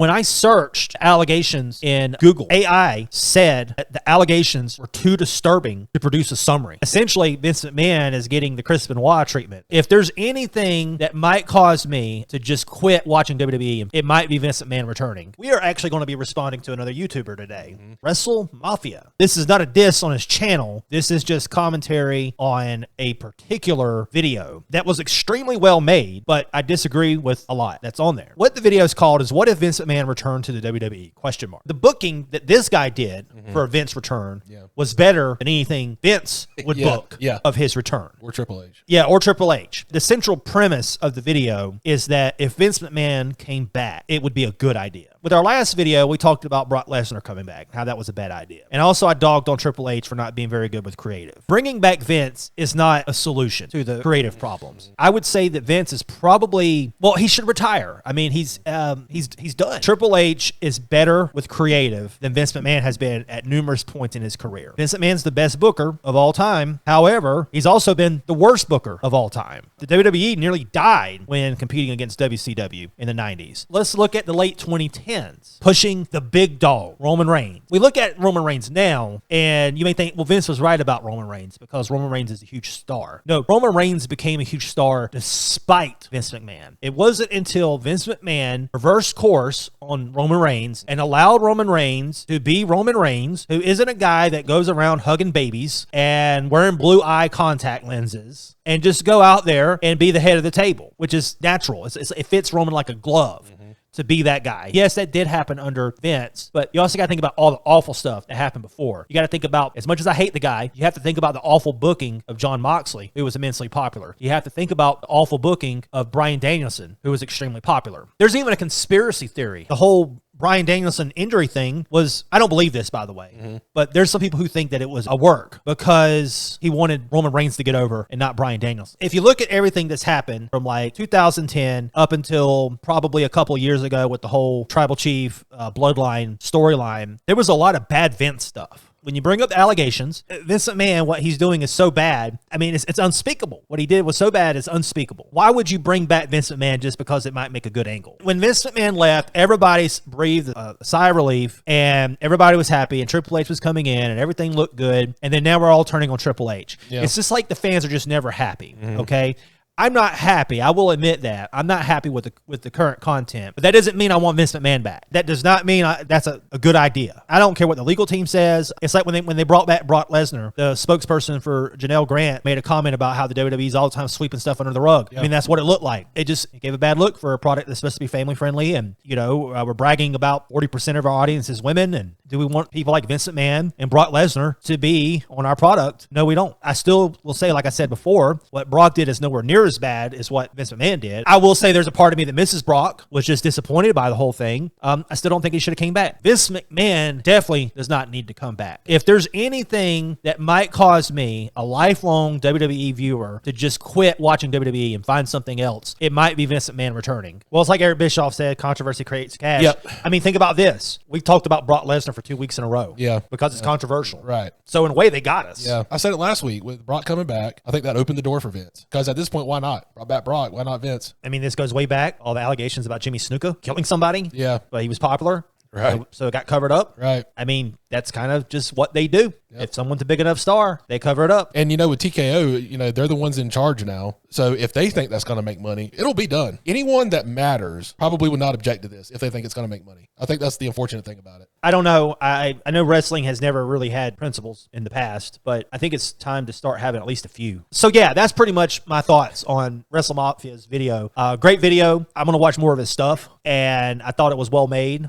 When I searched allegations in Google, AI said that the allegations were too disturbing to produce a summary. Essentially, Vince McMahon is getting the Chris Benoit treatment. If there's anything that might cause me to just quit watching WWE, it might be Vince McMahon returning. We are actually going to be responding to another YouTuber today, Wrestle Mafia. This is not a diss on his channel. This is just commentary on a particular video that was extremely well made, but I disagree with a lot that's on there. What the video is called is "What if Vince McMahon returned to the WWE?" Question mark. The booking that this guy did for Vince return was better than anything Vince would book of his return. Or Triple H. Yeah, or Triple H. The central premise of the video is that if Vince McMahon came back, it would be a good idea. With our last video, we talked about Brock Lesnar coming back, how that was a bad idea. And also I dogged on Triple H for not being very good with creative. Bringing back Vince is not a solution to the creative problems. I would say that Vince is probably, well, he should retire. I mean, he's done. Triple H is better with creative than Vince McMahon has been at numerous points in his career. Vince McMahon's the best booker of all time. However, he's also been the worst booker of all time. The WWE nearly died when competing against WCW in the 90s. Let's look at the late 2010s. Pushing the big dog, Roman Reigns. We look at Roman Reigns now, and you may think, well, Vince was right about Roman Reigns because Roman Reigns is a huge star. No, Roman Reigns became a huge star despite Vince McMahon. It wasn't until Vince McMahon reversed course on Roman Reigns and allowed Roman Reigns to be Roman Reigns, who isn't a guy that goes around hugging babies and wearing blue eye contact lenses, and just go out there and be the head of the table, which is natural. It fits Roman like a glove. To be that guy. Yes, that did happen under Vince, but you also got to think about all the awful stuff that happened before. You got to think about, as much as I hate the guy, you have to think about the awful booking of Jon Moxley, who was immensely popular. You have to think about the awful booking of Bryan Danielson, who was extremely popular. There's even a conspiracy theory. The whole Bryan Danielson injury thing was, I don't believe this, by the way, but there's some people who think that it was a work because he wanted Roman Reigns to get over and not Bryan Danielson. If you look at everything that's happened from like 2010 up until probably a couple years ago with the whole Tribal Chief bloodline storyline, there was a lot of bad Vince stuff. When you bring up the allegations, Vince McMahon, what he's doing is so bad. I mean, it's unspeakable. What he did was so bad, it's unspeakable. Why would you bring back Vince McMahon just because it might make a good angle? When Vince McMahon left, everybody breathed a sigh of relief, and everybody was happy, and Triple H was coming in, and everything looked good, and then now we're all turning on Triple H. Yeah. It's just like the fans are just never happy, okay? I'm not happy. I will admit that. I'm not happy with the current content, but that doesn't mean I want Vince McMahon back. That does not mean that's a good idea. I don't care what the legal team says. It's like when they brought back Brock Lesnar, the spokesperson for Janelle Grant made a comment about how the WWE's all the time sweeping stuff under the rug. Yep. I mean, that's what it looked like. It gave a bad look for a product that's supposed to be family friendly, and we're bragging about 40% of our audience is women, and do we want people like Vince McMahon and Brock Lesnar to be on our product? No, we don't. I still will say, like I said before, what Brock did is nowhere near as bad as what Vince McMahon did. I will say there's a part of me that misses Brock, was just disappointed by the whole thing. I still don't think he should have came back. Vince McMahon definitely does not need to come back. If there's anything that might cause me, a lifelong WWE viewer, to just quit watching WWE and find something else, it might be Vince McMahon returning. Well, it's like Eric Bischoff said, controversy creates cash. Yep. I mean, think about this. We've talked about Brock Lesnar for 2 weeks in a row. Yeah. Because it's controversial. Right. So in a way, they got us. Yeah. I said it last week with Brock coming back. I think that opened the door for Vince. Because at this point, why not? Brought back Brock. Why not Vince? I mean, this goes way back. All the allegations about Jimmy Snuka killing somebody. Yeah. But he was popular. Right. So it got covered up. Right. I mean, that's kind of just what they do. Yep. If someone's a big enough star, they cover it up. And, with TKO, they're the ones in charge now. So if they think that's going to make money, it'll be done. Anyone that matters probably would not object to this if they think it's going to make money. I think that's the unfortunate thing about it. I don't know. I know wrestling has never really had principles in the past, but I think it's time to start having at least a few. So yeah, that's pretty much my thoughts on Wrestle Mafia's video. Great video. I'm going to watch more of his stuff, and I thought it was well made.